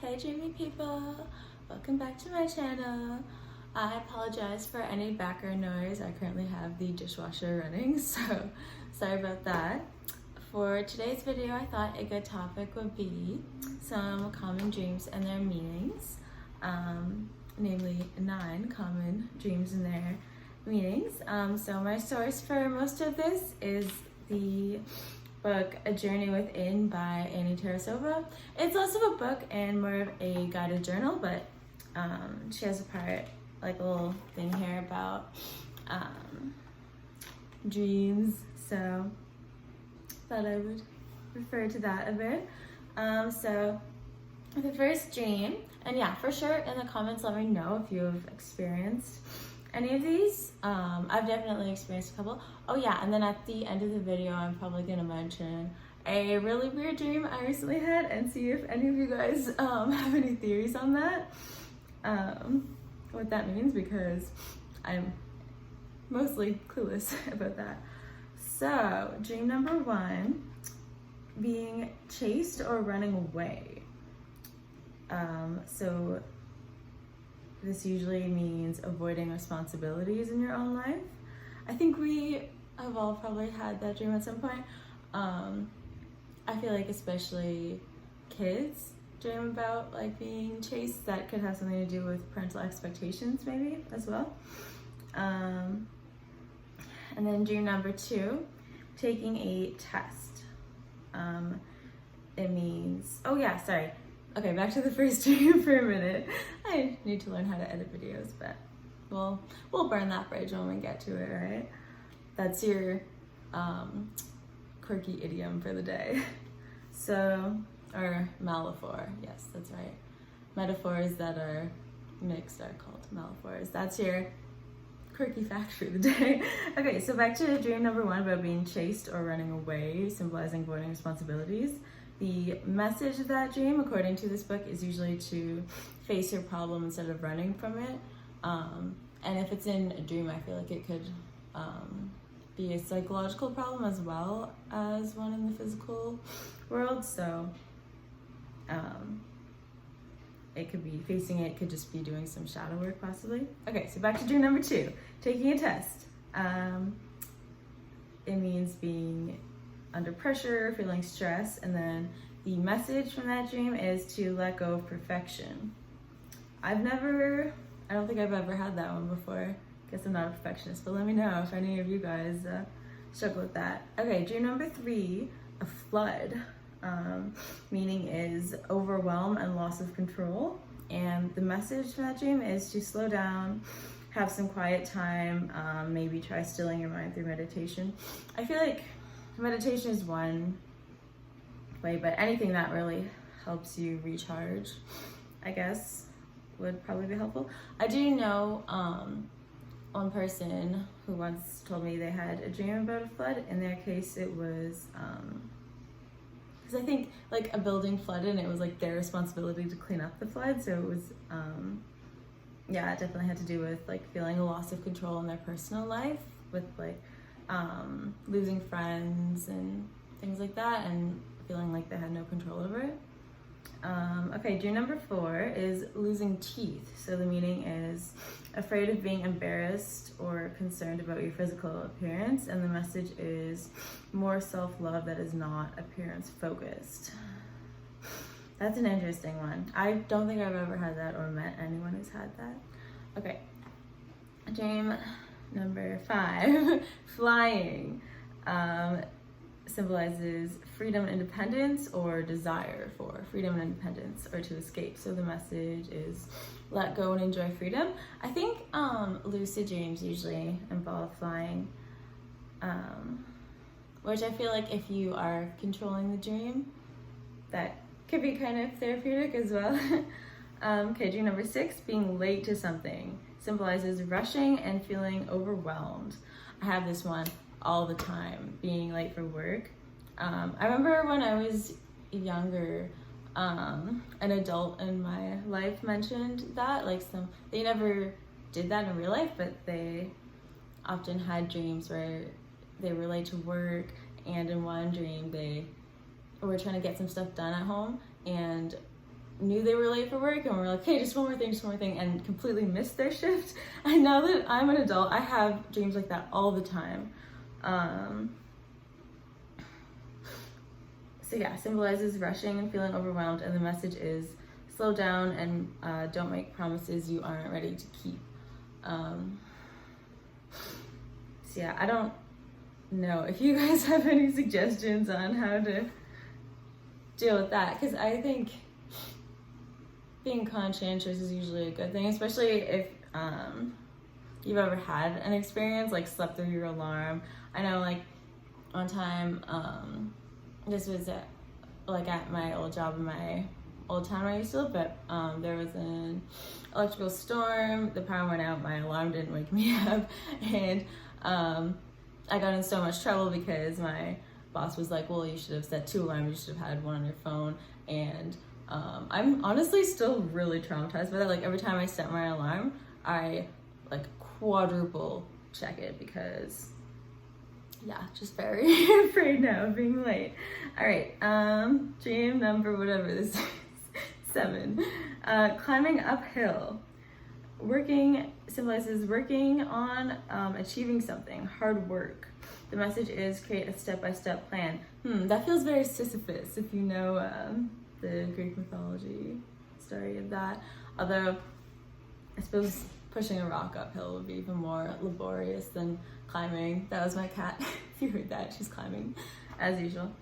Hey dreamy people, welcome back to my channel. I apologize for any background noise. I currently have the dishwasher running, so sorry about that. For today's video, I thought a good topic would be some common dreams and their meanings, namely 9 common dreams and their meanings. So my source for most of this is the book A Journey Within by Annie Tarasova. It's less of a book and more of a guided journal, but she has a part, like a little thing here about dreams, so thought I would refer to that a bit. So the first dream, and yeah, for sure in the comments let me know if you've experienced any of these. I've definitely experienced a couple. Oh yeah, and then at the end of the video I'm probably gonna mention a really weird dream I recently had and see if any of you guys have any theories on that, what that means, because I'm mostly clueless about that. So dream number 1, being chased or running away. So this usually means avoiding responsibilities in your own life. I think we have all probably had that dream at some point. I feel like especially kids dream about like being chased. That could have something to do with parental expectations maybe as well. And then dream number 2, taking a test. It means, oh yeah, sorry. Okay, back to the first dream for a minute. I need to learn how to edit videos, but we'll burn that bridge when we get to it, right? That's your quirky idiom for the day. So, or metaphor, yes, that's right. Metaphors that are mixed are called metaphors. That's your quirky fact for the day. Okay, so back to dream number 1 about being chased or running away, symbolizing avoiding responsibilities. The message of that dream, according to this book, is usually to face your problem instead of running from it. And if it's in a dream, I feel like it could be a psychological problem as well as one in the physical world. So it could be facing it, could just be doing some shadow work possibly. Okay, so back to dream number 2, taking a test. It means being under pressure, feeling stress, and then the message from that dream is to let go of perfection. I don't think I've ever had that one before. Guess I'm not a perfectionist, but let me know if any of you guys struggle with that. Okay, dream number 3, a flood. Meaning is overwhelm and loss of control. And the message from that dream is to slow down, have some quiet time, maybe try stilling your mind through meditation. I feel like meditation is one way, but anything that really helps you recharge, I guess, would probably be helpful. I do know one person who once told me they had a dream about a flood. In their case, it was because I think like a building flooded and it was like their responsibility to clean up the flood. So it was, yeah, it definitely had to do with like feeling a loss of control in their personal life with like losing friends and things like that, and feeling like they had no control over it. Okay, dream number 4 is losing teeth. So the meaning is afraid of being embarrassed or concerned about your physical appearance, and the message is more self-love that is not appearance focused. That's an interesting one. I don't think I've ever had that or met anyone who's had that. Okay, dream number 5, flying. Symbolizes freedom and independence, or desire for freedom and independence, or to escape. So the message is let go and enjoy freedom. I think lucid dreams usually involve flying, which I feel like if you are controlling the dream, that could be kind of therapeutic as well. Okay, dream number 6, being late to something. Symbolizes rushing and feeling overwhelmed. I have this one all the time, being late for work. I remember when I was younger, an adult in my life mentioned that, like they never did that in real life, but they often had dreams where they were late to work, and in one dream they were trying to get some stuff done at home, and knew they were late for work and were like, hey, just one more thing, and completely missed their shift. And now that I'm an adult, I have dreams like that all the time. So yeah, symbolizes rushing and feeling overwhelmed, and the message is slow down and don't make promises you aren't ready to keep. So yeah, I don't know if you guys have any suggestions on how to deal with that, because I think being conscientious is usually a good thing, especially if you've ever had an experience like slept through your alarm. I know, like, one time, this was at my old job in my old town where I used to live, but there was an electrical storm, the power went out, my alarm didn't wake me up, and I got in so much trouble because my boss was like, well, you should have set 2 alarms, you should have had one on your phone. And I'm honestly still really traumatized by that. Like, every time I set my alarm, I like quadruple check it, because yeah, just very afraid now of being late. All right, dream number whatever this is, 7. Climbing uphill. Working symbolizes working on achieving something, hard work. The message is create a step-by-step plan. That feels very Sisyphus, if you know the Greek mythology story of that. Although, I suppose pushing a rock uphill would be even more laborious than climbing. That was my cat. If you heard that, she's climbing, as usual.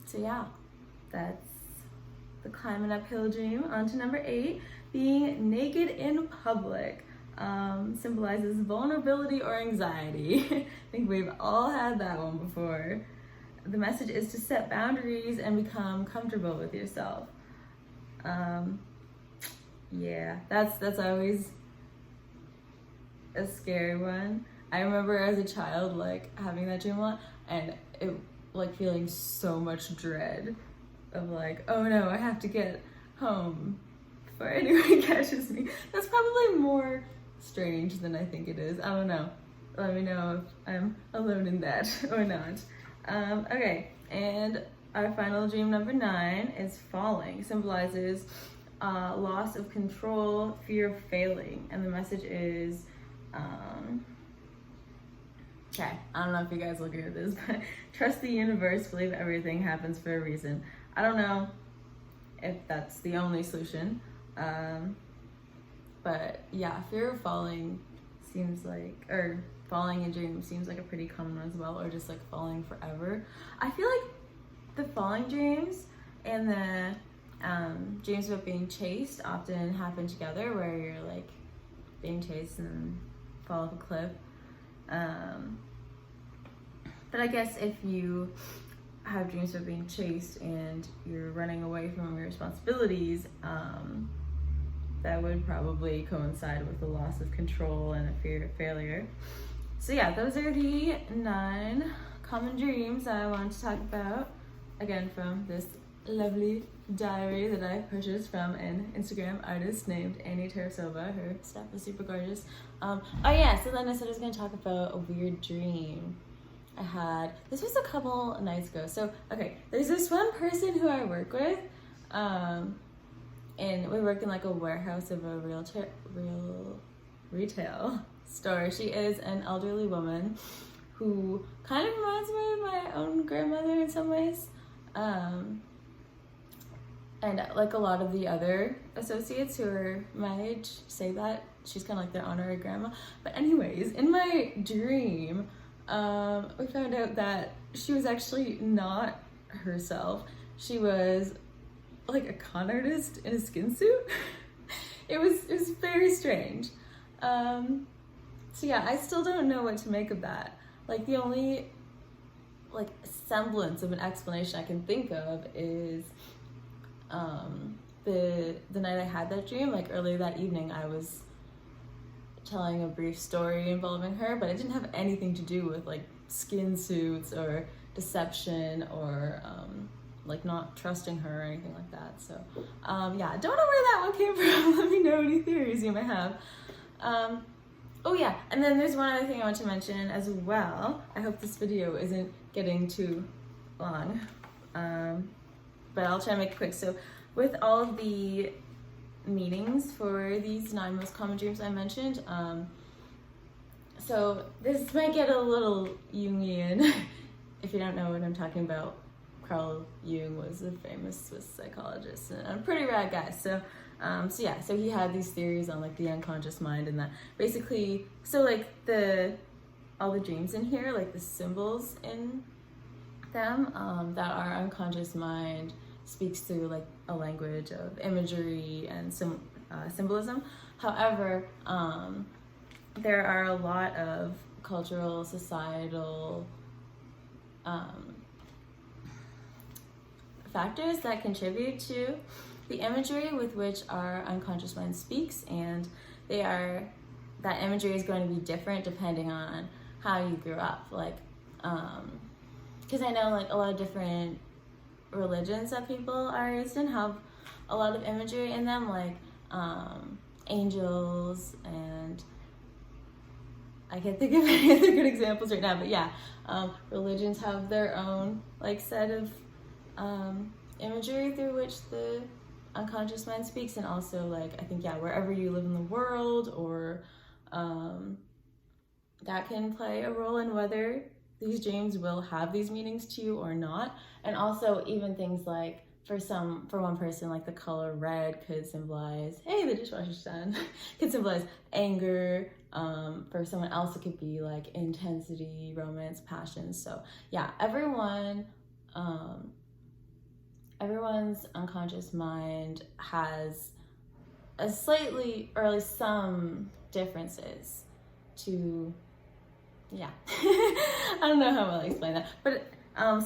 So yeah, that's the climbing uphill dream. On to number 8, being naked in public. Symbolizes vulnerability or anxiety. I think we've all had that one before. The message is to set boundaries and become comfortable with yourself. Yeah, that's always a scary one. I remember as a child, like, having that dream a lot, and it, like, feeling so much dread of, like, oh no, I have to get home before anyone catches me. That's probably more strange than I think it is. I don't know. Let me know if I'm alone in that or not. Okay, and our final dream, number 9, is falling. Symbolizes loss of control, fear of failing, and the message is okay, I don't know if you guys will agree with this, but trust the universe, believe everything happens for a reason. I don't know if that's the only solution, but yeah, fear of falling seems like, or falling in dreams seems like a pretty common one as well, or just like falling forever. I feel like the falling dreams and the dreams about being chased often happen together, where you're like being chased and then fall off a cliff. But I guess if you have dreams of being chased and you're running away from your responsibilities, that would probably coincide with the loss of control and a fear of failure. So yeah, those are the 9 common dreams I wanted to talk about. Again, from this lovely diary that I purchased from an Instagram artist named Annie Tarasova. Her stuff is super gorgeous. Oh yeah, so then I said I was going to talk about a weird dream I had. This was a couple nights ago. So, okay, there's this one person who I work with, and we work in like a warehouse of a real retail store. She is an elderly woman who kind of reminds me of my own grandmother in some ways. And like a lot of the other associates who are my age say that she's kind of like their honorary grandma. But anyways, in my dream, we found out that she was actually not herself. She was like a con artist in a skin suit. It was very strange. So yeah, I still don't know what to make of that. Like, the only like semblance of an explanation I can think of is the night I had that dream, like earlier that evening, I was telling a brief story involving her, but it didn't have anything to do with like skin suits or deception or like not trusting her or anything like that. So yeah, don't know where that one came from. Let me know any theories you might have. Oh yeah, and then there's one other thing I want to mention as well. I hope this video isn't getting too long. But I'll try to make it quick. So with all of the meanings for these 9 most common dreams I mentioned, so this might get a little Jungian. If you don't know what I'm talking about, Carl Jung was a famous Swiss psychologist and a pretty rad guy. So he had these theories on like the unconscious mind, and that basically, so like all the dreams in here, like the symbols in them, that our unconscious mind speaks through like a language of imagery and some symbolism. However, there are a lot of cultural, societal factors that contribute to the imagery with which our unconscious mind speaks, and that imagery is going to be different depending on how you grew up. Like, because I know like a lot of different religions that people are raised in have a lot of imagery in them, like angels, and I can't think of any other good examples right now, but yeah, religions have their own like set of imagery through which the unconscious mind speaks. And also like, I think, yeah, wherever you live in the world, or that can play a role in whether these dreams will have these meanings to you or not. And also even things like, for one person, like the color red could symbolize, hey, the dishwasher's done, could symbolize anger. For someone else, it could be like intensity, romance, passion. So yeah, everyone's unconscious mind has a slightly, or at least some differences to, yeah. I don't know how I'll explain that, but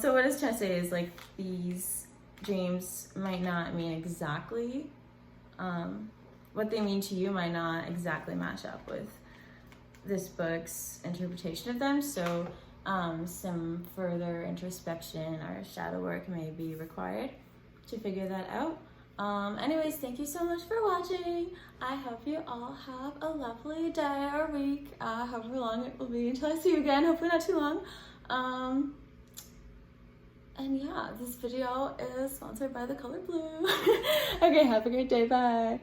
so what it's trying to say is like these dreams might not mean exactly, what they mean to you might not exactly match up with this book's interpretation of them. So some further introspection or shadow work may be required to figure that out. Anyways, thank you so much for watching. I hope you all have a lovely day or week, however long it will be until I see you again, hopefully not too long. And yeah, this video is sponsored by The Color Blue. Okay, have a great day, bye.